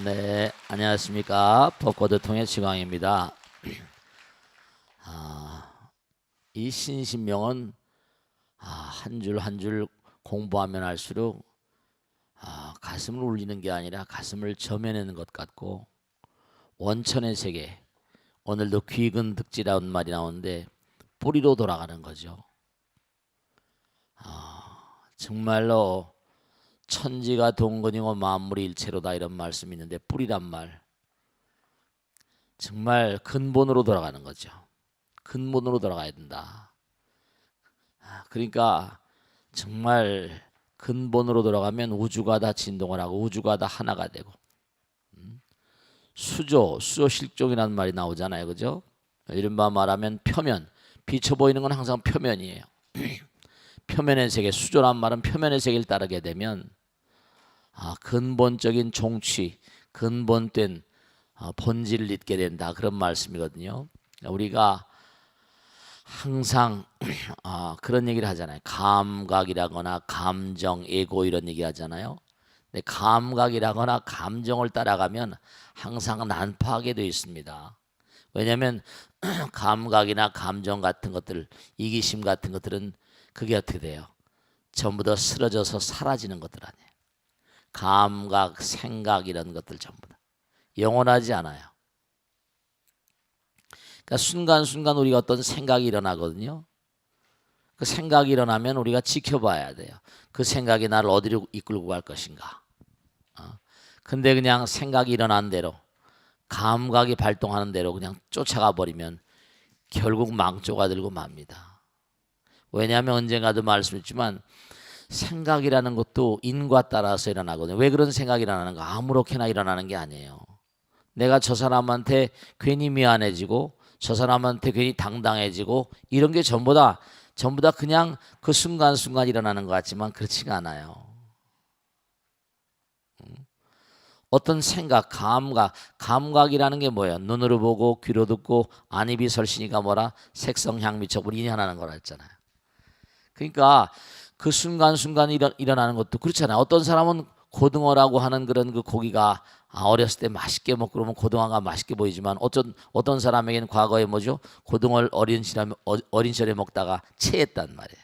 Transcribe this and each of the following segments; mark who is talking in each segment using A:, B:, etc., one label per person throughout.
A: 네, 안녕하십니까. 벚꽃을 통해 지광입니다. 이 신신명은 한 줄 한 줄 공부하면 할수록 가슴을 울리는 게 아니라 가슴을 점여내는 것 같고, 원천의 세계, 오늘도 귀근 득지라는 말이 나오는데 뿌리로 돌아가는 거죠. 정말로 천지가 동건이고 만물이 일체로다, 이런 말씀이 있는데 뿌리란 말, 정말 근본으로 돌아가는 거죠. 근본으로 돌아가야 된다. 그러니까 정말 근본으로 돌아가면 우주가 다 진동을 하고 우주가 다 하나가 되고, 수조 실종이라는 말이 나오잖아요, 그죠? 이른바 말하면 표면, 비쳐 보이는 건 항상 표면이에요. 표면의 세계, 수조란 말은 표면의 세계를 따르게 되면 근본적인 종취, 근본된 본질을 잊게 된다, 그런 말씀이거든요. 우리가 항상 그런 얘기를 하잖아요. 감각이라거나 감정, 에고, 이런 얘기 하잖아요. 근데 감각이라거나 감정을 따라가면 항상 난파하게 되어 있습니다. 왜냐하면 감각이나 감정 같은 것들, 이기심 같은 것들은 그게 어떻게 돼요? 전부 다 쓰러져서 사라지는 것들 아니에요. 감각, 생각, 이런 것들 전부 다 영원하지 않아요. 그러니까 순간순간 우리가 어떤 생각이 일어나거든요. 그 생각이 일어나면 우리가 지켜봐야 돼요. 그 생각이 나를 어디로 이끌고 갈 것인가. 근데 그냥 생각이 일어난 대로, 감각이 발동하는 대로 그냥 쫓아가 버리면 결국 망조가 들고 맙니다. 왜냐하면 언젠가도 말씀했지만 생각이라는 것도 인과 따라서 일어나거든요. 왜 그런 생각이 일어나는가? 아무렇게나 일어나는 게 아니에요. 내가 저 사람한테 괜히 미안해지고 저 사람한테 괜히 당당해지고 이런 게 전부 다 그냥 그 순간순간 일어나는 것 같지만 그렇지가 않아요. 어떤 생각, 감각이라는 게 뭐예요? 눈으로 보고 귀로 듣고 안입이 설시니까 뭐라? 색성, 향미, 촉을 인하는 거라 했잖아요. 그러니까 그 순간순간 일어나는 것도 그렇잖아요. 어떤 사람은 고등어라고 하는 그런 그 고기가 어렸을 때 맛있게 먹고 그러면 고등어가 맛있게 보이지만 어떤 사람에게는 과거에 뭐죠? 고등어를 어린 시절에 먹다가 체했단 말이에요.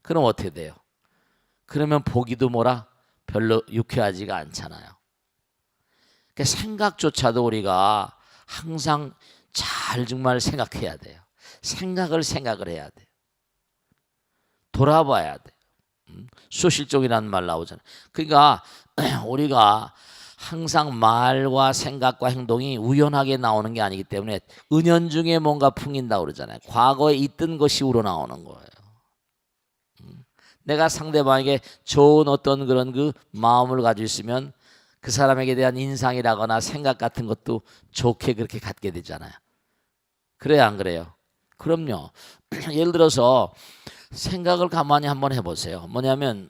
A: 그럼 어떻게 돼요? 그러면 보기도 뭐라? 별로 유쾌하지가 않잖아요. 그러니까 생각조차도 우리가 항상 잘 정말 생각해야 돼요. 생각을 해야 돼요. 돌아봐야 돼요. 수실종이라는 말 나오잖아요. 그러니까 우리가 항상 말과 생각과 행동이 우연하게 나오는 게 아니기 때문에 은연중에 뭔가 풍긴다고 그러잖아요. 과거에 있던 것이 우러나오는 거예요. 내가 상대방에게 좋은 어떤 그런 그 마음을 가지고 있으면 그 사람에게 대한 인상이라거나 생각 같은 것도 좋게 그렇게 갖게 되잖아요. 그래요, 안 그래요? 그럼요. 예를 들어서 생각을 가만히 한번 해보세요. 뭐냐면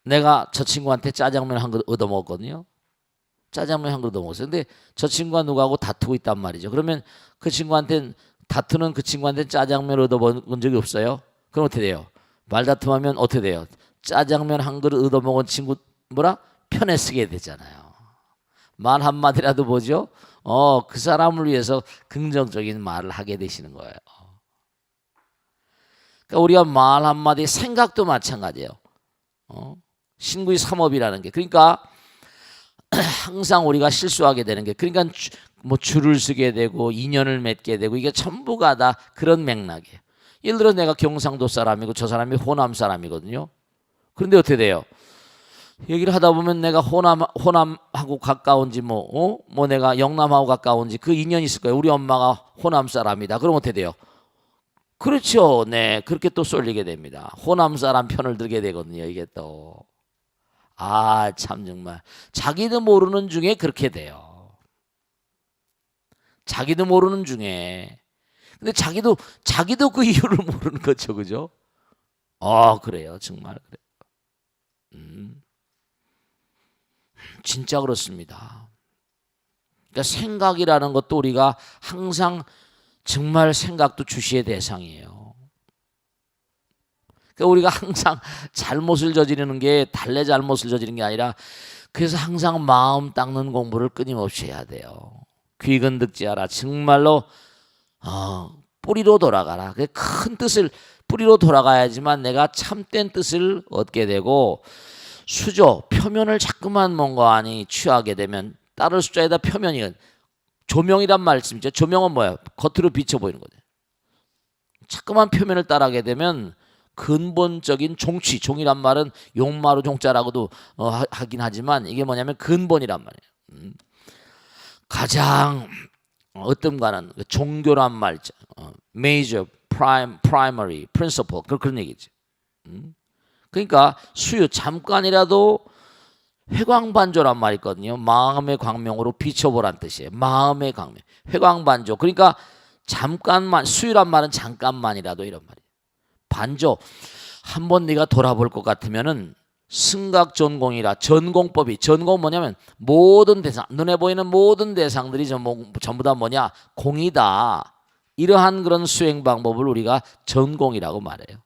A: 내가 저 친구한테 짜장면 한 그릇 얻어먹었거든요. 짜장면 한 그릇 얻어먹었어요. 근데 저 친구가 누구하고 다투고 있단 말이죠. 그러면 그 친구한테는 다투는 그 친구한테는 짜장면 얻어먹은 적이 없어요. 그럼 어떻게 돼요? 말다툼하면 어떻게 돼요? 짜장면 한 그릇 얻어먹은 친구 뭐라? 편에 쓰게 되잖아요. 말 한마디라도 뭐죠? 그 사람을 위해서 긍정적인 말을 하게 되시는 거예요. 그러니까 우리가 말 한마디, 생각도 마찬가지예요. 신구의 삼업이라는 게, 그러니까 항상 우리가 실수하게 되는 게, 그러니까 뭐 줄을 서게 되고 인연을 맺게 되고 이게 전부가 다 그런 맥락이에요. 예를 들어 내가 경상도 사람이고 저 사람이 호남 사람이거든요. 그런데 어떻게 돼요? 얘기를 하다 보면 내가 호남하고 가까운지 뭐 내가 영남하고 가까운지 그 인연이 있을 거예요. 우리 엄마가 호남 사람이다. 그럼 어떻게 돼요? 그렇죠. 네. 그렇게 또 쏠리게 됩니다. 호남 사람 편을 들게 되거든요. 이게 또. 참 정말. 자기도 모르는 중에 그렇게 돼요. 자기도 모르는 중에. 근데 자기도 그 이유를 모르는 거죠. 그죠? 그래요. 정말 그래요. 진짜 그렇습니다. 그러니까 생각이라는 것도 우리가 항상 정말 생각도 주시의 대상이에요. 그러니까 우리가 항상 잘못을 저지르는 게 달래 잘못을 저지르는 게 아니라 그래서 항상 마음 닦는 공부를 끊임없이 해야 돼요. 귀근득지하라. 정말로 뿌리로 돌아가라. 큰 뜻을 뿌리로 돌아가야지만 내가 참된 뜻을 얻게 되고 수조 표면을 자꾸만 뭔가 아니 취하게 되면 따를 숫자에다 표면이 조명이란 말씀이죠. 조명은 뭐야? 겉으로 비쳐 보이는 거죠. 자꾸만 표면을 따라하게 되면 근본적인 종취, 종이란 말은 용마루 종자라고도 하긴 하지만 이게 뭐냐면 근본이란 말이에요. 가장 어떤가는 종교란 말이죠. major, primary, principle 그런 얘기지. 그러니까 수요 잠깐이라도 회광반조란 말이 있거든요. 마음의 광명으로 비춰보란 뜻이에요. 마음의 광명, 회광반조. 그러니까 잠깐만, 수요란 말은 잠깐만이라도 이런 말이에요. 반조, 한번 네가 돌아볼 것 같으면은 승각전공이라 전공법이 전공 뭐냐면 모든 대상 눈에 보이는 모든 대상들이 전부 다 뭐냐 공이다. 이러한 그런 수행 방법을 우리가 전공이라고 말해요.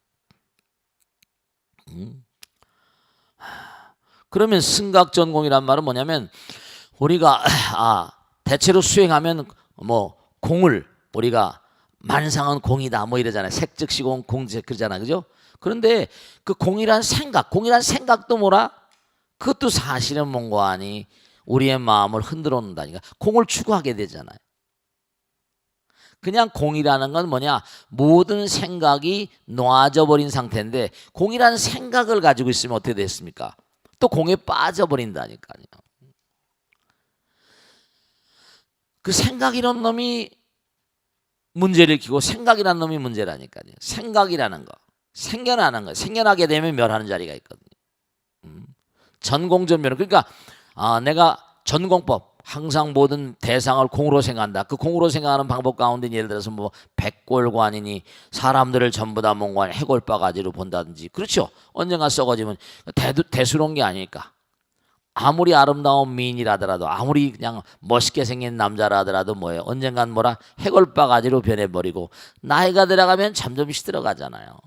A: 그러면 승각전공이란 말은 뭐냐면 우리가 대체로 수행하면 뭐 공을 우리가 만상은 공이다 뭐 이러잖아요. 색즉시공 공즉 그러잖아, 그죠? 그런데 그 공이란 생각도 뭐라? 그것도 사실은 뭔가 아니 우리의 마음을 흔들어 놓는다니까. 공을 추구하게 되잖아요. 그냥 공이라는 건 뭐냐? 모든 생각이 놓아져 버린 상태인데 공이라는 생각을 가지고 있으면 어떻게 됐습니까? 또 공에 빠져버린다니까요. 그 생각이란 놈이 문제를 일으키고 생각이라는 놈이 문제라니까요. 생각이라는 거. 생겨나는 거. 생겨나게 되면 멸하는 자리가 있거든요. 전공전멸은 그러니까 내가 전공법 항상 모든 대상을 공으로 생각한다. 그 공으로 생각하는 방법 가운데 예를 들어서 뭐 백골관이니 사람들을 전부 다 뭔가 해골바가지로 본다든지 그렇죠. 언젠가 썩어지면 대수로운 게 아닐까. 아무리 아름다운 미인이라더라도 아무리 그냥 멋있게 생긴 남자라더라도 뭐예요. 언젠간 뭐라 해골바가지로 변해버리고 나이가 들어가면 점점 시들어가잖아요.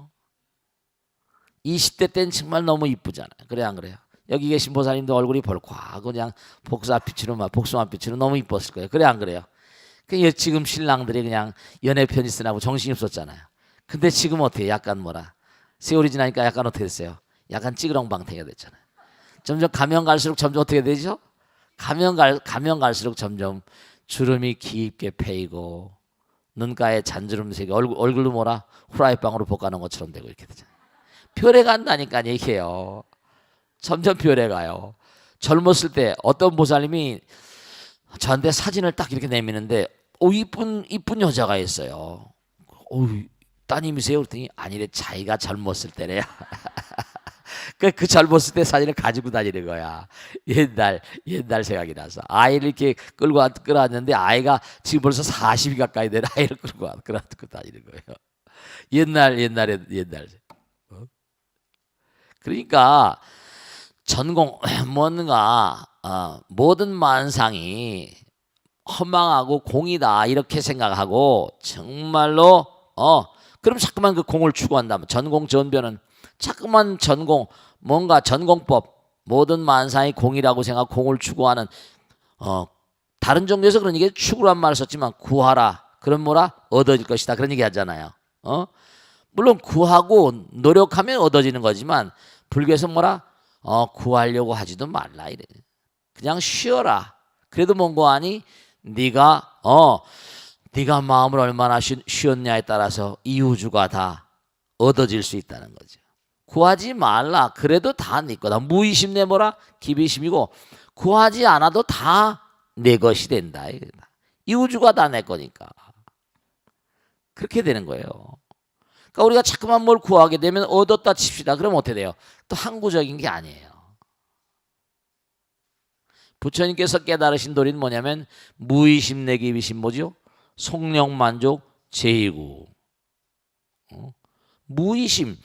A: 20대 때는 정말 너무 이쁘잖아요. 그래 안 그래요? 여기 계신 보살님도 얼굴이 벌컥하고 그냥 복숭아빛으로 너무 이뻤을 거예요. 그래 안 그래요? 지금 신랑들이 그냥 연애 편지 쓰라고 정신이 없었잖아요. 근데 지금 어떻게 약간 뭐라 세월이 지나니까 약간 어떻게 됐어요? 약간 찌그렁방태가 됐잖아요. 점점 가면 갈수록 점점 어떻게 되죠? 가면 갈수록 점점 주름이 깊게 패이고 눈가에 잔주름색이 얼굴로 뭐라 후라이빵으로 볶아놓은 것처럼 되고 이렇게 되잖아요. 별에 간다니까 얘기해요. 점점 별에 가요. 젊었을 때 어떤 보살님이 저한테 사진을 딱 이렇게 내미는데 이쁜 여자가 있어요. 따님이세요? 그랬더니 아니래 자기가 젊었을 때래요. 그 젊었을 때 사진을 가지고 다니는 거야. 옛날 생각이 나서 아이를 이렇게 끌어왔는데 아이가 지금 벌써 40이 가까이 된 아이를 끌고 다니는 거예요. 옛날. 그러니까 전공 뭔가 모든 만상이 허망하고 공이다 이렇게 생각하고 정말로 그럼 자꾸만 그 공을 추구한다면 전공 전변은 자꾸만 뭔가 전공법 모든 만상이 공이라고 생각하고 공을 추구하는 다른 종교에서 그런 얘기 추구란 말을 썼지만 구하라 그럼 뭐라 얻어질 것이다 그런 얘기 하잖아요. 물론 구하고 노력하면 얻어지는 거지만 불교에서 뭐라 구하려고 하지도 말라 이래. 그냥 쉬어라. 그래도 뭔가 아니 네가 마음을 얼마나 쉬었냐에 따라서 이 우주가 다 얻어질 수 있다는 거죠. 구하지 말라. 그래도 다 네 거다. 무의심 내 뭐라 기비심이고 구하지 않아도 다 내 것이 된다. 이 우주가 다 내 거니까. 그렇게 되는 거예요. 그러니까 우리가 자꾸만 뭘 구하게 되면 얻었다 칩시다. 그러면 어떻게 돼요? 또 항구적인 게 아니에요. 부처님께서 깨달으신 도리는 뭐냐면 무의심 내기비심 뭐죠? 속령만족 제이구. 무의심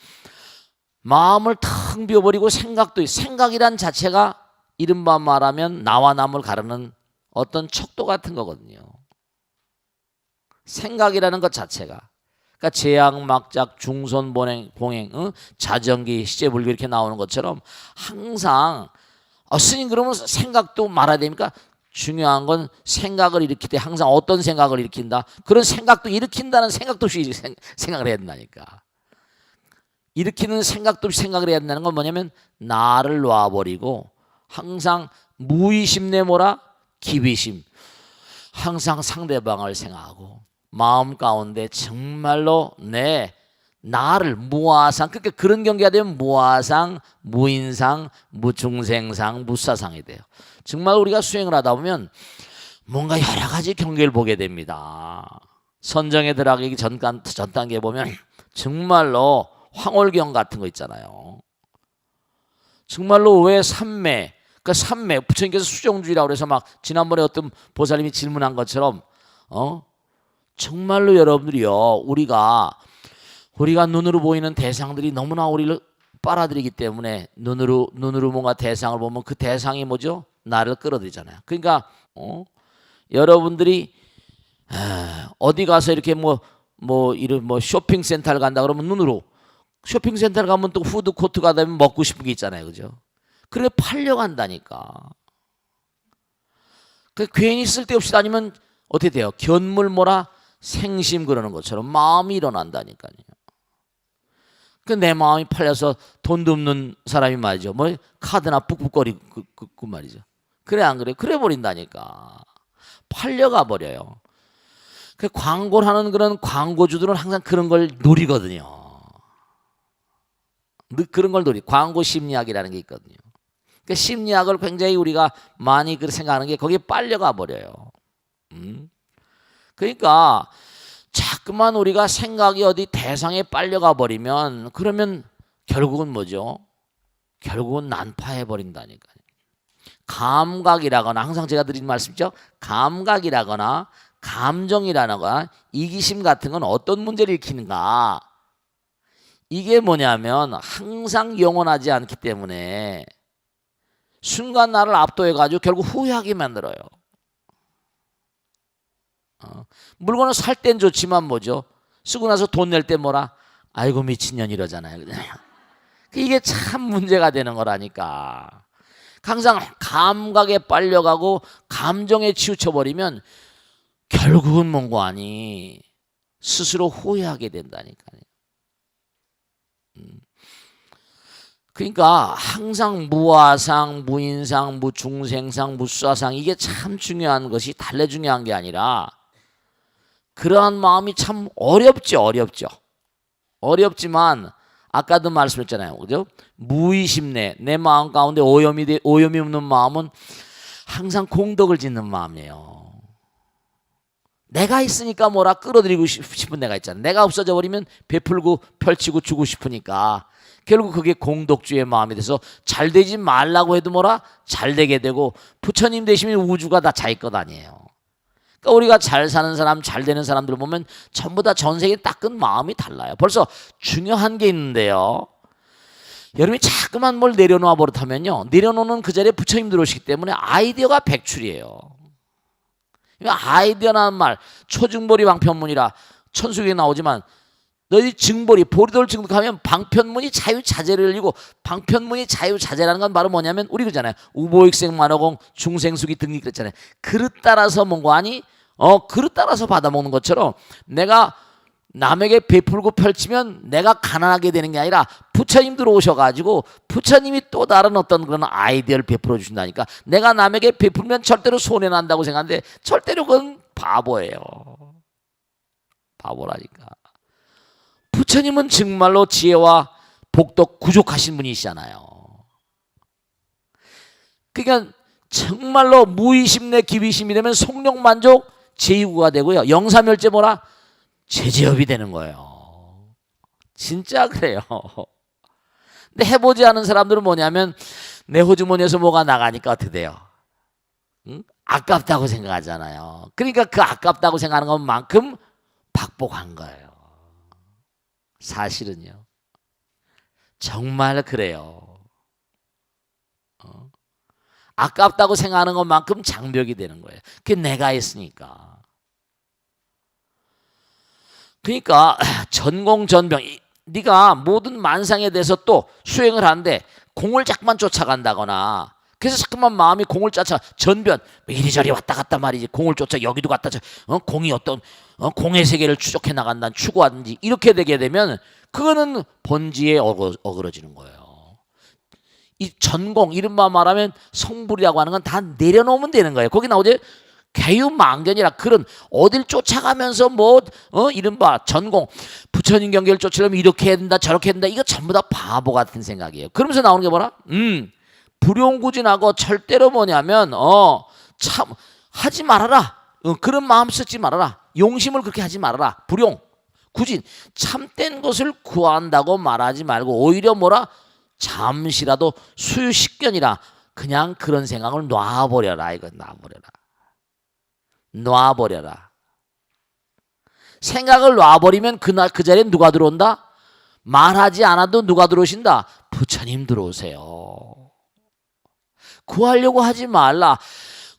A: 마음을 텅 비워버리고 생각이란 자체가 이른바 말하면 나와 남을 가르는 어떤 척도 같은 거거든요. 생각이라는 것 자체가. 그러니까 제약막작, 중선봉행, 자정기, 시제불교 이렇게 나오는 것처럼 항상 스님 그러면 생각도 말아야 됩니까? 중요한 건 생각을 일으킬 때 항상 어떤 생각을 일으킨다. 그런 생각도 일으킨다는 생각도 없이 생각을 해야 된다니까. 일으키는 생각도 없이 생각을 해야 된다는 건 뭐냐면 나를 놔버리고 항상 무의심 내 뭐라? 기비심. 항상 상대방을 생각하고 마음 가운데 정말로 나를 무아상, 그러니까 그런 경계가 되면 무아상, 무인상, 무중생상, 무사상이 돼요. 정말 우리가 수행을 하다 보면 뭔가 여러 가지 경계를 보게 됩니다. 선정에 들어가기 전 단계에 보면 정말로 황홀경 같은 거 있잖아요. 정말로 왜 삼매, 그러니까 삼매, 부처님께서 수정주의라고 그래서 막 지난번에 어떤 보살님이 질문한 것처럼 정말로 여러분들이요, 우리가 눈으로 보이는 대상들이 너무나 우리를 빨아들이기 때문에 눈으로 뭔가 대상을 보면 그 대상이 뭐죠? 나를 끌어들이잖아요. 그러니까 여러분들이 어디 가서 이렇게 이런 쇼핑센터를 간다 그러면 눈으로, 쇼핑센터를 가면 또 푸드코트 가다 보면 먹고 싶은 게 있잖아요, 그죠? 그래 팔려간다니까. 그 괜히 쓸데없이 다니면 어떻게 돼요? 견물모라 생심 그러는 것처럼 마음이 일어난다니까요. 그 내 마음이 팔려서 돈도 없는 사람이 말이죠. 카드나 뿍뿍거리고 말이죠. 그래 안 그래? 그래 버린다니까. 팔려가 버려요. 그 광고를 하는 그런 광고주들은 항상 그런 걸 노리거든요. 그런 걸 광고 심리학이라는 게 있거든요. 그 심리학을 굉장히 우리가 많이 그렇게 생각하는 게 거기에 빨려가 버려요. 그러니까 자꾸만 우리가 생각이 어디 대상에 빨려가 버리면 그러면 결국은 뭐죠? 결국은 난파해 버린다니까요. 감각이라거나, 항상 제가 드린 말씀이죠. 감각이라거나 감정이라거나 이기심 같은 건 어떤 문제를 일으키는가? 이게 뭐냐면 항상 영원하지 않기 때문에 순간 나를 압도해 가지고 결국 후회하게 만들어요. 물건을 살 땐 좋지만 뭐죠? 쓰고 나서 돈 낼 때 뭐라? 아이고 미친년 이러잖아요. 이게 참 문제가 되는 거라니까. 항상 감각에 빨려가고 감정에 치우쳐버리면 결국은 뭔가 아니 스스로 후회하게 된다니까요. 그러니까 항상 무아상, 무인상, 무중생상, 무수아상, 이게 참 중요한 것이 달래 중요한 게 아니라 그러한 마음이 참 어렵지만 아까도 말씀했잖아요, 그죠? 무의심내, 내 마음 가운데 오염이 없는 마음은 항상 공덕을 짓는 마음이에요. 내가 있으니까 뭐라 끌어들이고 싶은 내가 있잖아. 내가 없어져 버리면 베풀고 펼치고 주고 싶으니까 결국 그게 공덕주의 마음이 돼서 잘 되지 말라고 해도 뭐라 잘 되게 되고, 부처님 되시면 우주가 다 자기 것 아니에요. 그러니까 우리가 잘 사는 사람, 잘 되는 사람들 보면 전부 다 전 세계 닦은 마음이 달라요. 벌써 중요한 게 있는데요, 여러분이 자꾸만 뭘 내려놓아 버릇하면요, 내려놓는 그 자리에 부처님 들어오시기 때문에 아이디어가 백출이에요. 아이디어라는 말, 초증보리 방편문이라 천수경에 나오지만 너희 증보리, 보리돌 증득하면 방편문이 자유자재를 열리고, 방편문이 자유자재라는 건 바로 뭐냐면 우리 그러잖아요. 우보익생 만호공 중생수기 등기 그랬잖아요. 그릇 따라서 뭔가 아니 그릇 따라서 받아먹는 것처럼 내가 남에게 베풀고 펼치면 내가 가난하게 되는 게 아니라 부처님 들어오셔가지고 부처님이 또 다른 어떤 그런 아이디어를 베풀어 주신다니까. 내가 남에게 베풀면 절대로 손해난다고 생각하는데 절대로 그건 바보예요. 바보라니까. 부처님은 정말로 지혜와 복덕 구족하신 분이시잖아요. 그러니까 정말로 무의심내 기비심이 되면 속력만족 제2구가 되고요, 영사멸제 뭐라? 제제업이 되는 거예요. 진짜 그래요. 근데 해보지 않은 사람들은 뭐냐면 내 호주머니에서 뭐가 나가니까 어떻게 돼요? 응? 아깝다고 생각하잖아요. 그러니까 그 아깝다고 생각하는 것만큼 박복한 거예요. 사실은요, 정말 그래요. 아깝다고 생각하는 것만큼 장벽이 되는 거예요. 그게 내가 있으니까. 그러니까 전공전병, 네가 모든 만상에 대해서 또 수행을 하는데 공을 자꾸만 쫓아간다거나, 그래서 자꾸만 마음이 공을 쫓아 전변, 이리저리 왔다 갔다 말이지. 공을 쫓아 여기도 갔다 공이 어떤 공의 세계를 추적해 나간다, 추구하든지 이렇게 되게 되면 그거는 본지에 어그러지는 거예요. 이 전공, 이른바 말하면 성불이라고 하는 건 다 내려놓으면 되는 거예요. 거기 나오죠. 개유망견이라, 그런 어딜 쫓아가면서 이른바 전공, 부처님 경계를 쫓으려면 이렇게 해야 된다 저렇게 해야 된다, 이거 전부 다 바보 같은 생각이에요. 그러면서 나오는 게 뭐라? 불용구진하고 절대로 뭐냐면 참 하지 말아라. 그런 마음 쓰지 말아라. 용심을 그렇게 하지 말아라. 불용, 구진, 참된 것을 구한다고 말하지 말고 오히려 뭐라? 잠시라도 수유식견이라, 그냥 그런 생각을 놔버려라. 이거 놔버려라. 생각을 놔버리면 그 자리에 누가 들어온다? 말하지 않아도 누가 들어오신다? 부처님 들어오세요. 구하려고 하지 말라.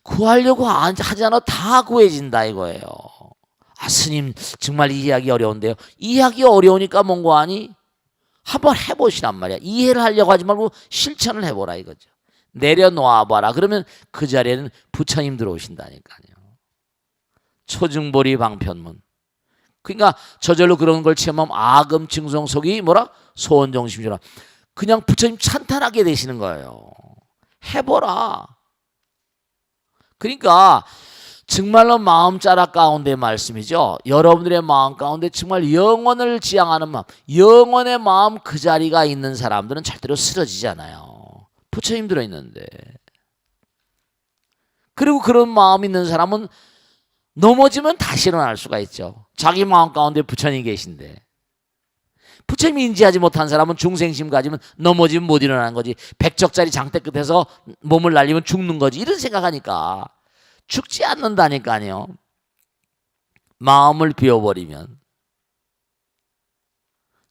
A: 구하려고 하지 않아 다 구해진다 이거예요. 아, 스님 정말 이해하기 어려운데요. 이해하기 어려우니까 뭔가 하니? 한번 해보시란 말이야. 이해를 하려고 하지 말고 실천을 해보라 이거죠. 내려놓아봐라. 그러면 그 자리에는 부처님 들어오신다니까요. 초증보리 방편문. 그러니까 저절로 그런 걸 체험하면 아금 증성속이 뭐라? 소원정심주라. 그냥 부처님 찬탄하게 되시는 거예요. 해보라. 그러니까 정말로 마음자락 가운데 말씀이죠. 여러분들의 마음 가운데 정말 영원을 지향하는 마음, 영원의 마음, 그 자리가 있는 사람들은 절대로 쓰러지지 않아요. 부처님 들어있는데. 그리고 그런 마음 있는 사람은 넘어지면 다시 일어날 수가 있죠. 자기 마음 가운데 부처님이 계신데. 부처님이 인지하지 못한 사람은 중생심 가지면 넘어지면 못 일어나는 거지. 백적짜리 장대 끝에서 몸을 날리면 죽는 거지. 이런 생각하니까 죽지 않는다니까요. 마음을 비워버리면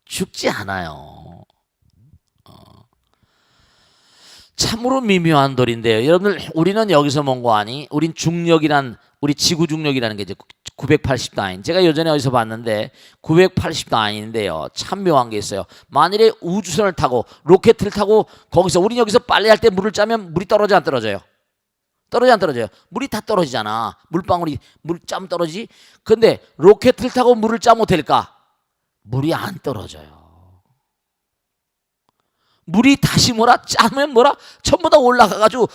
A: 죽지 않아요. 참으로 미묘한 도리인데요. 여러분들, 우리는 여기서 뭔가 하니? 우린 중력이란, 우리 지구 중력이라는 게 이제 980단위. 제가 예전에 어디서 봤는데 980단위인데요. 참 묘한 게 있어요. 만일에 우주선을 타고 로켓을 타고 거기서, 우린 여기서 빨래할 때 물을 짜면 물이 떨어져 안 떨어져요? 떨어져 안 떨어져요? 물이 다 떨어지잖아. 물방울이, 물짬 떨어지지? 근데 로켓을 타고 물을 짜 못할까? 물이 안 떨어져요. 물이 다시 짜면 전부 다 올라가가지고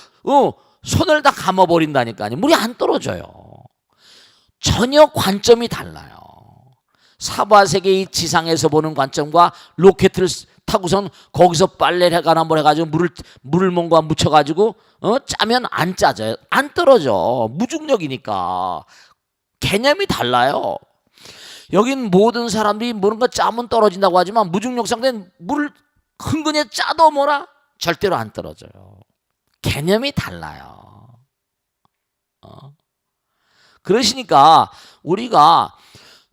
A: 손을 다 감아버린다니까요. 물이 안 떨어져요. 전혀 관점이 달라요. 사바세계의 지상에서 보는 관점과 로켓을 타고선 거기서 빨래를 한번 해가지고 물을 뭔가 묻혀가지고 짜면 안 짜져요. 안 떨어져. 무중력이니까. 개념이 달라요. 여긴 모든 사람들이 뭔가 짜면 떨어진다고 하지만 무중력 상태는 물을 흥건히 짜도 절대로 안 떨어져요. 개념이 달라요. 그러시니까 우리가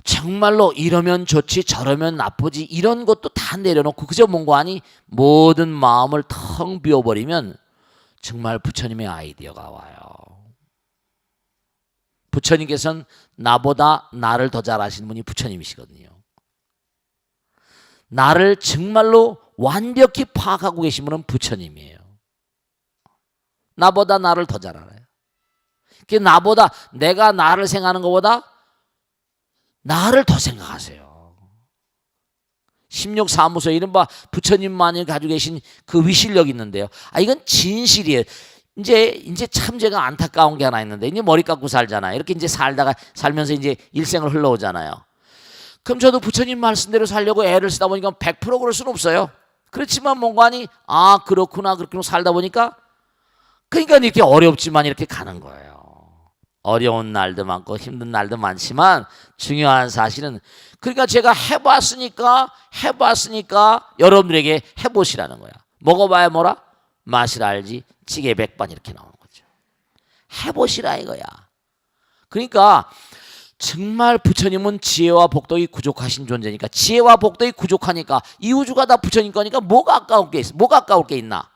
A: 정말로 이러면 좋지 저러면 나쁘지 이런 것도 다 내려놓고 그저 뭔가 하니 모든 마음을 텅 비워버리면 정말 부처님의 아이디어가 와요. 부처님께서는 나보다 나를 더 잘 아시는 분이 부처님이시거든요. 나를 정말로 완벽히 파악하고 계신 분은 부처님이에요. 나보다 나를 더 잘 알아요. 나보다, 내가 나를 생각하는 것보다 나를 더 생각하세요. 16사무소 이른바 부처님만이 가지고 계신 그 위실력이 있는데요. 이건 진실이에요. 이제 참 제가 안타까운 게 하나 있는데, 이제 머리 깎고 살잖아요. 이렇게 이제 살면서 이제 일생을 흘러오잖아요. 그럼 저도 부처님 말씀대로 살려고 애를 쓰다 보니까 100% 그럴 수는 없어요. 그렇지만 뭔가 하니, 그렇구나, 그렇게 살다 보니까, 그러니까 이렇게 어렵지만 이렇게 가는 거예요. 어려운 날도 많고 힘든 날도 많지만 중요한 사실은, 그러니까 제가 해봤으니까 여러분들에게 해보시라는 거야. 먹어봐야 맛을 알지 찌개 백반 이렇게 나오는 거죠. 해보시라 이거야. 그러니까 정말 부처님은 지혜와 복덕이 부족하신 존재니까, 지혜와 복덕이 부족하니까 이 우주가 다 부처님 거니까 뭐가 아까울 게 있나?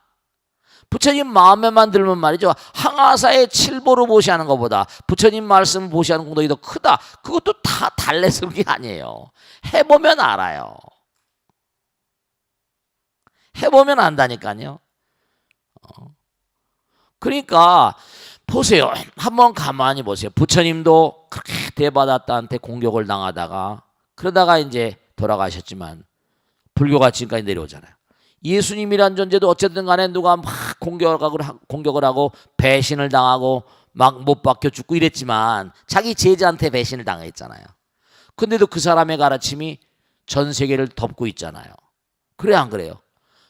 A: 부처님 마음에만 들면 말이죠. 항아사의 칠보로 보시하는 것보다 부처님 말씀 보시하는 공덕이 더 크다. 그것도 다 달래서 그런 게 아니에요. 해보면 알아요. 해보면 안다니까요. 그러니까 보세요. 한번 가만히 보세요. 부처님도 그렇게 대바다타한테 공격을 당하다가 그러다가 이제 돌아가셨지만 불교가 지금까지 내려오잖아요. 예수님이란 존재도 어쨌든 간에 누가 막 공격을 하고 배신을 당하고 막 못 박혀 죽고 이랬지만 자기 제자한테 배신을 당했잖아요. 근데도 그 사람의 가르침이 전 세계를 덮고 있잖아요. 그래 안 그래요?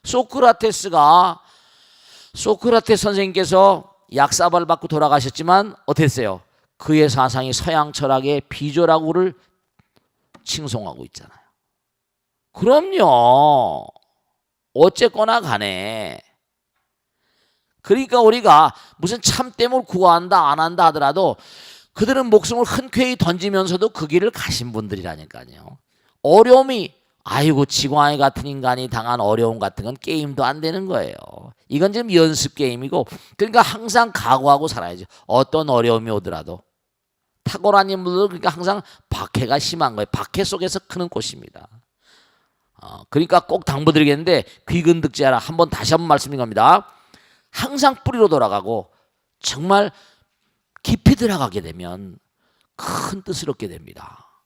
A: 소크라테스 선생님께서 약사발 받고 돌아가셨지만 어땠어요? 그의 사상이 서양 철학의 비조라고를 칭송하고 있잖아요. 그럼요. 어쨌거나 간에. 그러니까 우리가 무슨 참됨을 구한다 안 한다 하더라도 그들은 목숨을 흔쾌히 던지면서도 그 길을 가신 분들이라니까요. 어려움이 아이고 지광이 같은 인간이 당한 어려움 같은 건 게임도 안 되는 거예요. 이건 지금 연습 게임이고 그러니까 항상 각오하고 살아야죠. 어떤 어려움이 오더라도. 탁월한 인물들은 그러니까 항상 박해가 심한 거예요. 박해 속에서 크는 꽃입니다. 그러니까 꼭 당부드리겠는데 귀근 득지하라. 다시 한번 말씀드린 겁니다. 항상 뿌리로 돌아가고 정말 깊이 들어가게 되면 큰 뜻을 얻게 됩니다.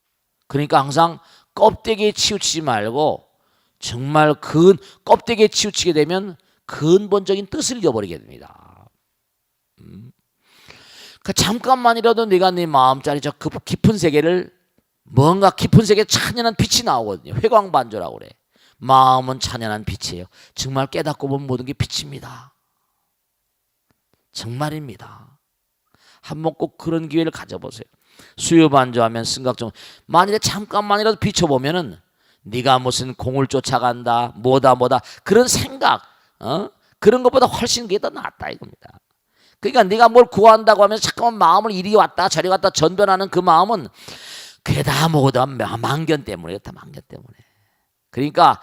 A: 그러니까 항상 껍데기에 치우치지 말고 정말 껍데기에 치우치게 되면 근본적인 뜻을 잃어버리게 됩니다. 그러니까 잠깐만이라도 네가 네 마음짜리 저 깊은 세계를 뭔가 깊은 세계에 찬연한 빛이 나오거든요. 회광반조라고 그래. 마음은 찬연한 빛이에요. 정말 깨닫고 보면 모든 게 빛입니다. 정말입니다. 한번 꼭 그런 기회를 가져보세요. 수요반조하면 승각정 만일에 잠깐만이라도 비춰보면은 네가 무슨 공을 쫓아간다 뭐다 그런 생각 그런 것보다 훨씬 그게 더 낫다 이겁니다. 그러니까 네가 뭘 구한다고 하면서 잠깐만 마음을 이리 왔다 저리 갔다 전변하는 그 마음은 그게 다 뭐다 망견 때문에 다 망견 때문에. 그러니까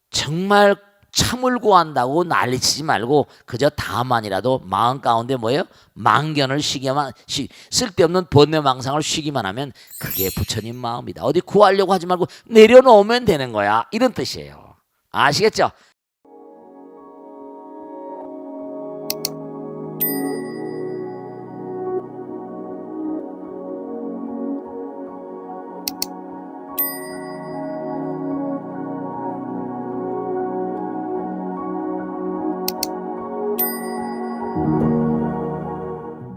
A: 정말 참을 구한다고 난리치지 말고 그저 다만이라도 마음 가운데 뭐예요? 망견을 쓸데없는 번뇌망상을 쉬기만 하면 그게 부처님 마음이다. 어디 구하려고 하지 말고 내려놓으면 되는 거야. 이런 뜻이에요. 아시겠죠?